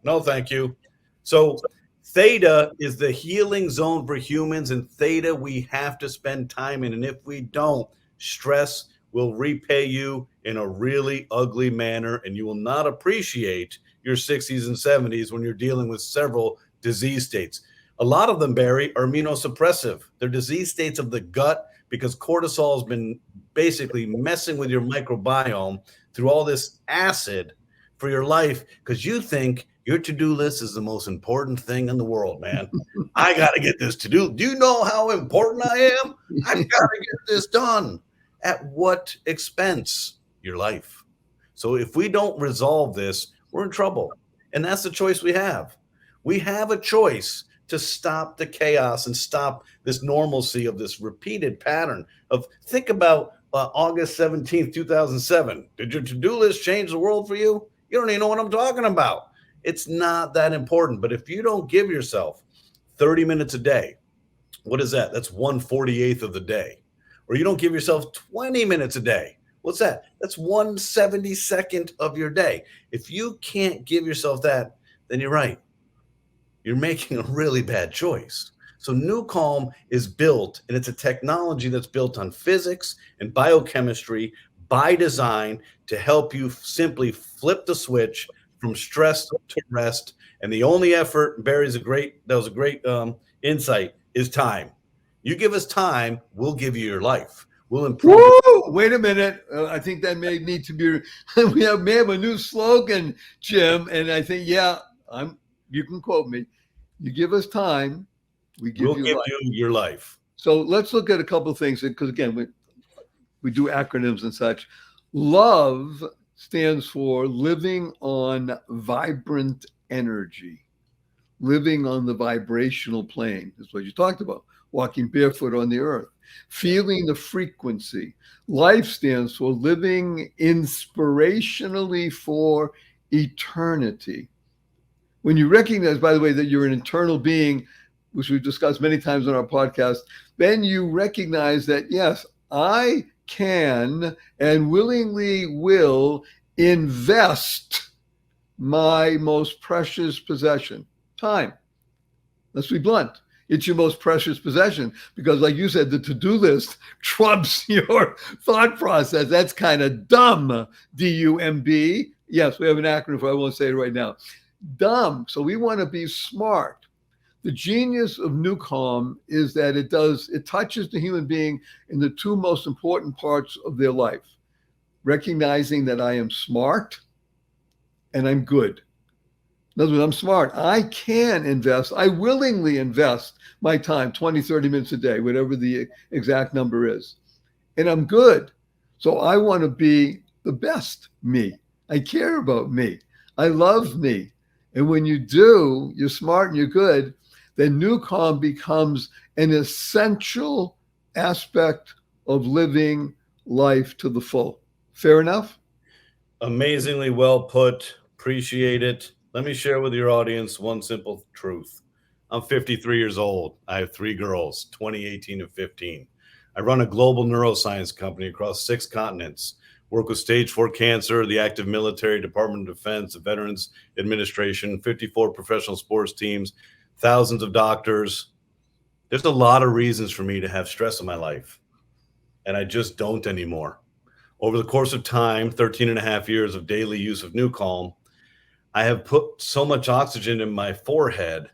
no, thank you. So theta is the healing zone for humans, and theta we have to spend time in. And if we don't, stress will repay you in a really ugly manner, and you will not appreciate your 60s and 70s when you're dealing with several disease states. A lot of them, Barry, are immunosuppressive. They're disease states of the gut because cortisol has been basically messing with your microbiome through all this acid for your life because you think your to-do list is the most important thing in the world, man. I got to get this to-do. Do you know how important I am? I've got to get this done. At what expense? Your life. So if we don't resolve this, we're in trouble. And that's the choice we have. We have a choice to stop the chaos and stop this normalcy of this repeated pattern of think about August 17th, 2007. Did your to-do list change the world for you? You don't even know what I'm talking about. It's not that important. But if you don't give yourself 30 minutes a day, what is that? That's 1/48th of the day. Or you don't give yourself 20 minutes a day. What's that? That's 1/72nd of your day. If you can't give yourself that, then you're right. You're making a really bad choice. So NuCalm is built, and it's a technology that's built on physics and biochemistry by design to help you simply flip the switch from stress to rest. And the only effort, Barry's that was a great insight, is time. You give us time, we'll give you your life. We'll improve.
Woo! Wait a minute. I think that may need to be. We may have a new slogan, Jim, and I think you can quote me. You give us time, we'll give you
your life.
So let's look at a couple of things because again, we do acronyms and such. Love stands for living on vibrant energy, living on the vibrational plane. That's what you talked about. Walking barefoot on the earth, feeling the frequency. Life stands for living inspirationally for eternity. When you recognize, by the way, that you're an internal being, which we've discussed many times on our podcast, then you recognize that, yes, I can and willingly will invest my most precious possession, time. Let's be blunt. It's your most precious possession because, like you said, the to-do list trumps your thought process. That's kind of dumb. D-U-M-B. Yes, we have an acronym for it. I won't say it right now. Dumb. So we want to be smart. The genius of New Calm is that it touches the human being in the two most important parts of their life. Recognizing that I am smart and I'm good. In other words, I'm smart. I can invest. I willingly invest my time, 20, 30 minutes a day, whatever the exact number is. And I'm good. So I want to be the best me. I care about me. I love me. And when you do, you're smart and you're good, then New Calm becomes an essential aspect of living life to the full. Fair enough?
Amazingly well put. Appreciate it. Let me share with your audience one simple truth. I'm 53 years old. I have 3 girls, 20, 18, and 15. I run a global neuroscience company across 6 continents, work with stage 4 cancer, the active military, Department of Defense, the Veterans Administration, 54 professional sports teams, thousands of doctors. There's a lot of reasons for me to have stress in my life, and I just don't anymore. Over the course of time, 13 and a half years of daily use of New Calm, I have put so much oxygen in my forehead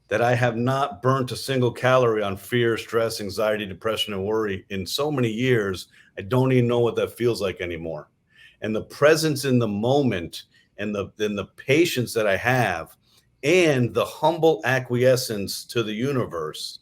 that I have not burnt a single calorie on fear, stress, anxiety, depression, and worry in so many years. I don't even know what that feels like anymore. And the presence in the moment and the patience that I have and the humble acquiescence to the universe,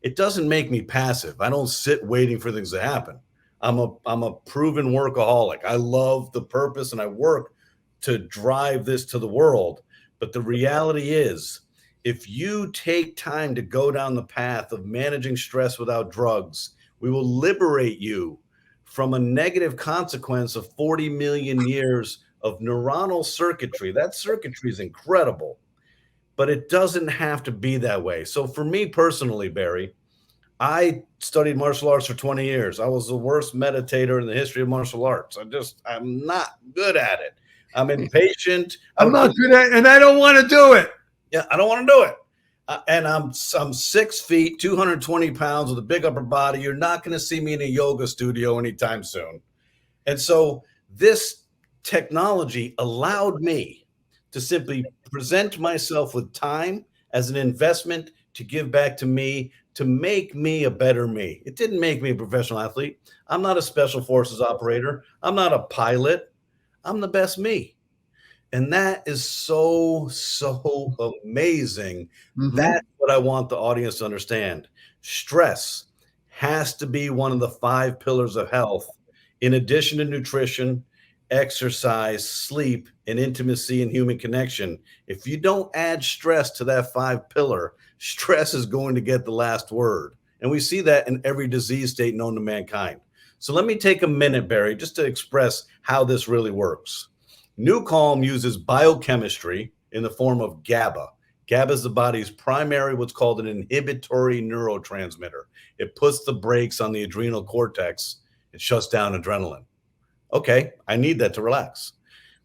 it doesn't make me passive. I don't sit waiting for things to happen. I'm a proven workaholic. I love the purpose and I work to drive this to the world. But the reality is, if you take time to go down the path of managing stress without drugs, we will liberate you from a negative consequence of 40 million years of neuronal circuitry. That circuitry is incredible, but it doesn't have to be that way. So for me personally, Barry, I studied martial arts for 20 years. I was the worst meditator in the history of martial arts. I'm not good at it. I'm impatient.
I'm not good at it, and I don't want to do it.
Yeah, I don't want to do it. And I'm 6 feet, 220 pounds with a big upper body. You're not going to see me in a yoga studio anytime soon. And so this technology allowed me to simply present myself with time as an investment to give back to me, to make me a better me. It didn't make me a professional athlete. I'm not a special forces operator. I'm not a pilot. I'm the best me. And that is so amazing.
Mhm.
That's what I want the audience to understand. Stress has to be one of the 5 pillars of health, in addition to nutrition, exercise, sleep, and intimacy and human connection. If you don't add stress to that 5 pillar, stress is going to get the last word. And we see that in every disease state known to mankind. So let me take a minute, Barry, just to express how this really works. New Calm uses biochemistry in the form of GABA. GABA is the body's primary, what's called an inhibitory neurotransmitter. It puts the brakes on the adrenal cortex. It shuts down adrenaline. Okay, I need that to relax.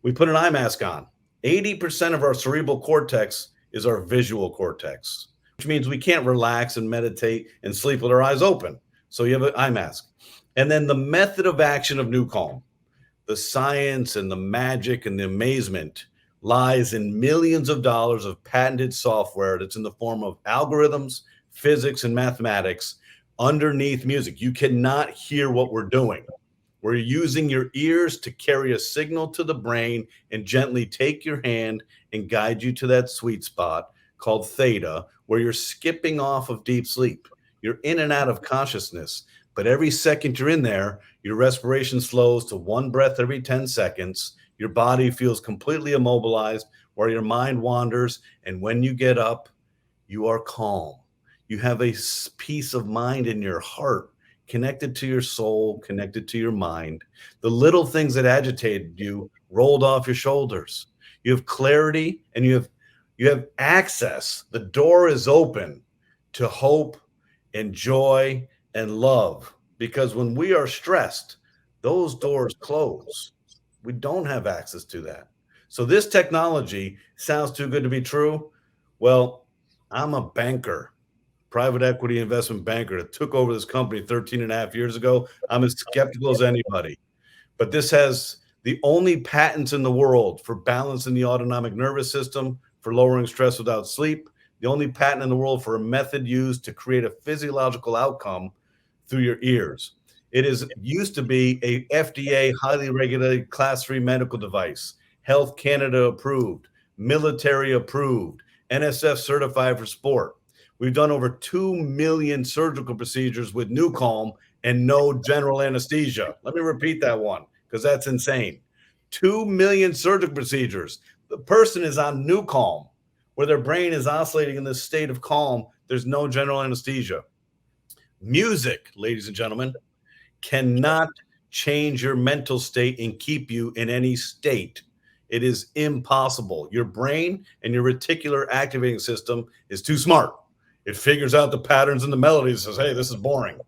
We put an eye mask on. 80% of our cerebral cortex is our visual cortex, which means we can't relax and meditate and sleep with our eyes open. So you have an eye mask. And then the method of action of New Calm, the science and the magic and the amazement lies in millions of dollars of patented software that's in the form of algorithms, physics, and mathematics underneath music. You cannot hear what we're doing. We're using your ears to carry a signal to the brain and gently take your hand and guide you to that sweet spot called theta, where you're skipping off of deep sleep. You're in and out of consciousness, but every second you're in there, your respiration slows to 1 breath every 10 seconds. Your body feels completely immobilized, where your mind wanders. And when you get up, you are calm. You have a peace of mind in your heart, connected to your soul, connected to your mind. The little things that agitated you rolled off your shoulders. You have clarity and you have access. The door is open to hope and joy and love, because when we are stressed, those doors close. We don't have access to that. So this technology sounds too good to be true. Well, I'm a banker. private equity investment banker that took over this company 13 and a half years ago. I'm as skeptical as anybody. But this has the only patents in the world for balancing the autonomic nervous system, for lowering stress without sleep, the only patent in the world for a method used to create a physiological outcome through your ears. It is used to be a FDA highly regulated class 3 medical device, Health Canada approved, military approved, NSF certified for sport. We've done over 2 million surgical procedures with NuCalm and no general anesthesia. Let me repeat that one because that's insane. 2 million surgical procedures. The person is on NuCalm, where their brain is oscillating in this state of calm. There's no general anesthesia. Music, ladies and gentlemen, cannot change your mental state and keep you in any state. It is impossible. Your brain and your reticular activating system is too smart. It figures out the patterns and the melodies and says, hey, this is boring.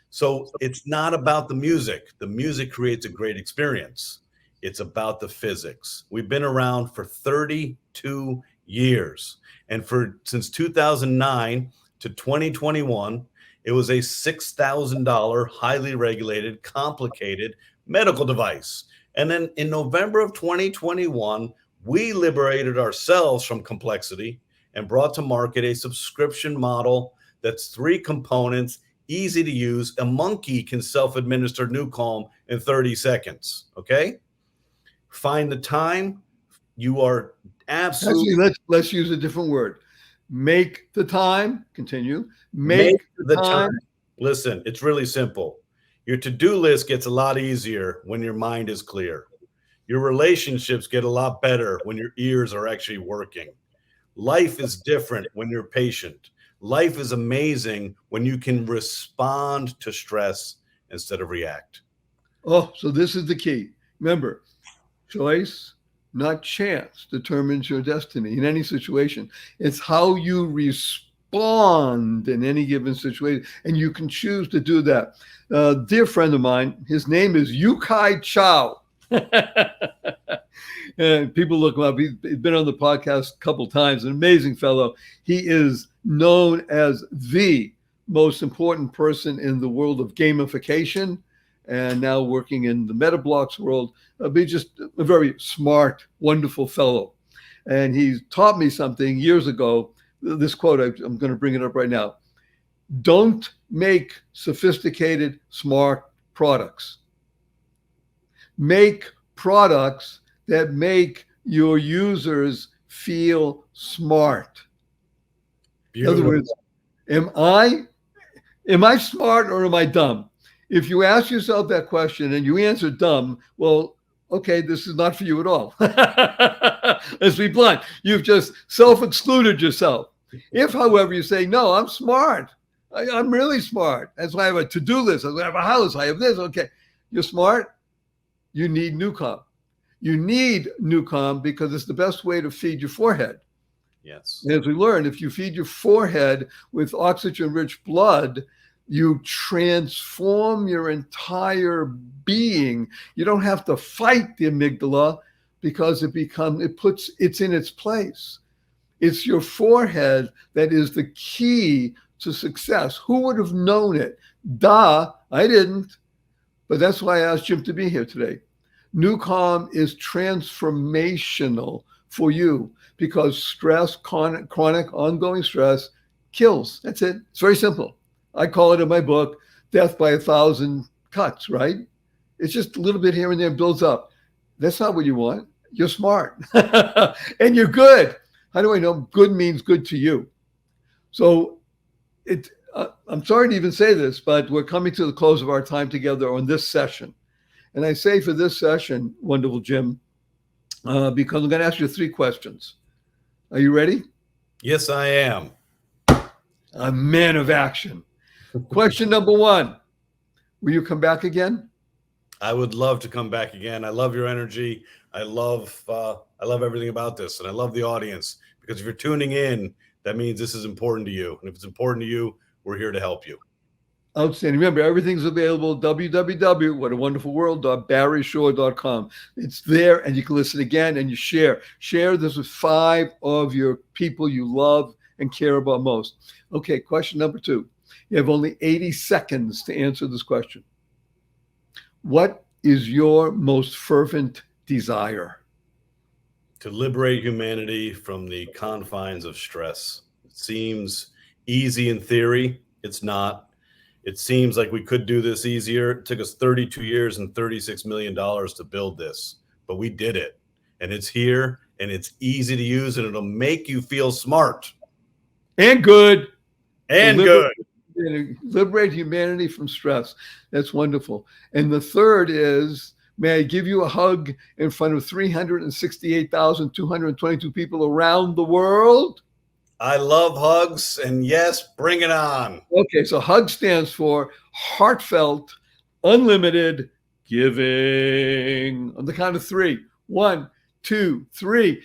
So it's not about the music. The music creates a great experience. It's about the physics. We've been around for 32 years. And since 2009 to 2021, it was a $6,000 highly regulated, complicated medical device. And then in November of 2021, we liberated ourselves from complexity and brought to market a subscription model that's 3 components, easy to use. A monkey can self-administer NuCalm in 30 seconds, okay? Find the time. You are absolutely...
Actually, let's use a different word. Make the time. Continue. Make the time.
Listen, it's really simple. Your to-do list gets a lot easier when your mind is clear. Your relationships get a lot better when your ears are actually working. Life is different when you're patient. Life is amazing when you can respond to stress instead of react.
Oh, so this is the key. Remember, choice, not chance, determines your destiny in any situation. It's how you respond in any given situation, and you can choose to do that. Dear friend of mine, his name is Yukai Chow. And people look him up. He's been on the podcast a couple times, an amazing fellow. He is known as the most important person in the world of gamification, and now working in the MetaBlocks world. Be just a very smart, wonderful fellow. And he taught me something years ago. This quote, I'm going to bring it up right now. Don't make sophisticated, smart products. Make products that make your users feel smart.
Beautiful.
In other words, am I smart or am I dumb? If you ask yourself that question and you answer dumb, well, okay, this is not for you at all. Let's be blunt. You've just self-excluded yourself. If, however, you say, no, I'm smart. I'm really smart. That's why I have a to-do list. I have a house. I have this. Okay. You're smart. You need NuCalm. You need NuCalm because it's the best way to feed your forehead.
Yes.
And as we learned, if you feed your forehead with oxygen-rich blood, you transform your entire being. You don't have to fight the amygdala because it's in its place. It's your forehead that is the key to success. Who would have known it? I didn't. But that's why I asked Jim to be here today. NuCalm is transformational for you because stress, chronic ongoing stress kills. That's it. It's very simple. I call it in my book, death by 1,000 cuts, right? It's just a little bit here and there builds up. That's not what you want. You're smart and you're good. How do I know good means good to you? So I'm sorry to even say this, but we're coming to the close of our time together on this session. And I say for this session, wonderful Jim, because I'm going to ask you 3 questions. Are you ready?
Yes, I am.
A man of action. Question number 1, will you come back again?
I would love to come back again. I love your energy. I love everything about this, and I love the audience because if you're tuning in, that means this is important to you. And if it's important to you, we're here to help you.
Outstanding. Remember, everything's available, www.whatawonderfulworld.barryshore.com. It's there, and you can listen again and you share. Share this with 5 of your people you love and care about most. Okay, question number 2. You have only 80 seconds to answer this question. What is your most fervent desire?
To liberate humanity from the confines of stress. It seems easy in theory. It's not. It seems like we could do this easier. It took us 32 years and $36 million to build this, but we did it. And it's here, and it's easy to use, and it'll make you feel smart.
And good.
And good.
Liberate humanity from stress. That's wonderful. And the third is, may I give you a hug in front of 368,222 people around the world?
I love hugs, and yes, bring it on.
Okay, so HUG stands for heartfelt, unlimited giving. On the count of 3. 1, 2, 3.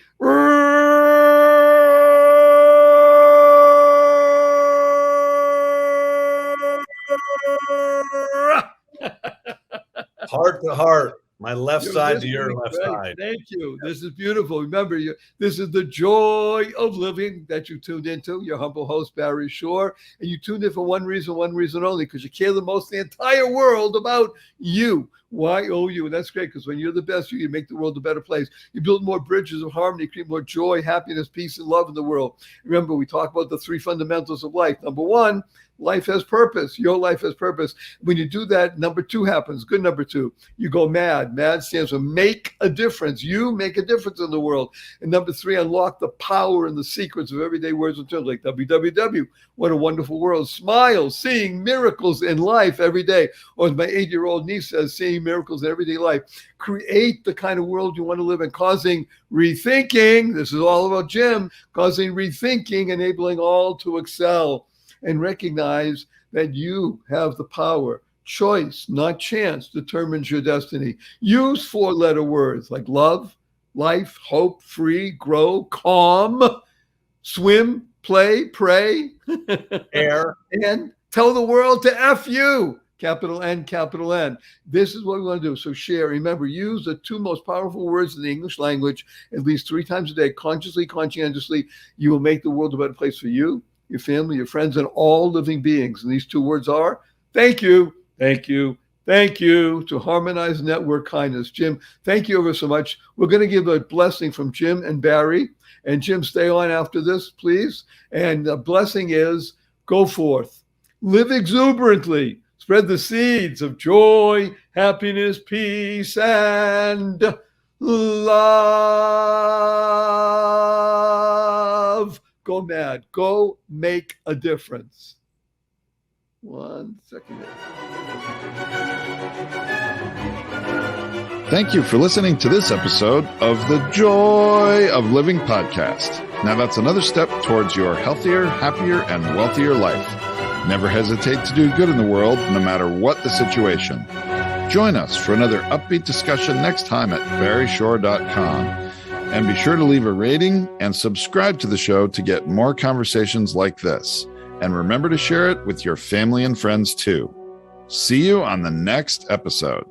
Heart to heart. My left
You're
side to
listening,
your left
right?
side.
Thank you. This is beautiful. Remember, this is the joy of living that you tuned into. Your humble host, Barry Shore. And you tuned in for one reason only, because you care the most in the entire world about you. YOU. And that's great, because when you're the best, you make the world a better place. You build more bridges of harmony, create more joy, happiness, peace, and love in the world. Remember, we talk about the 3 fundamentals of life. Number 1, life has purpose. Your life has purpose. When you do that, number 2 happens. Good number 2. You go mad. MAD stands for make a difference. You make a difference in the world. And number 3, unlock the power and the secrets of everyday words and terms like WWW. What a wonderful world. Smile, seeing miracles in life every day. Or as my 8-year-old niece says, seeing miracles in everyday life. Create the kind of world you want to live in, causing rethinking. This is all about Jim. Causing rethinking, enabling all to excel. And recognize that you have the power. Choice, not chance, determines your destiny. Use 4-letter words like love, life, hope, free, grow, calm, swim, play, pray,
Air.
and tell the world to F you. Capital N, capital N. This is what we want to do. So share. Remember, use the 2 most powerful words in the English language at least 3 times a day, consciously, conscientiously. You will make the world a better place for you, your family, your friends, and all living beings. And these 2 words are thank you, thank you, thank you, to harmonize network kindness. Jim, thank you ever so much. We're going to give a blessing from Jim and Barry. And Jim, stay on after this, please. And the blessing is, go forth, live exuberantly, spread the seeds of joy, happiness, peace, and love. Go mad. Go make a difference. 1 second.
Thank you for listening to this episode of the Joy of Living podcast. Now that's another step towards your healthier, happier, and wealthier life. Never hesitate to do good in the world, no matter what the situation. Join us for another upbeat discussion next time at barryshore.com. And be sure to leave a rating and subscribe to the show to get more conversations like this. And remember to share it with your family and friends too. See you on the next episode.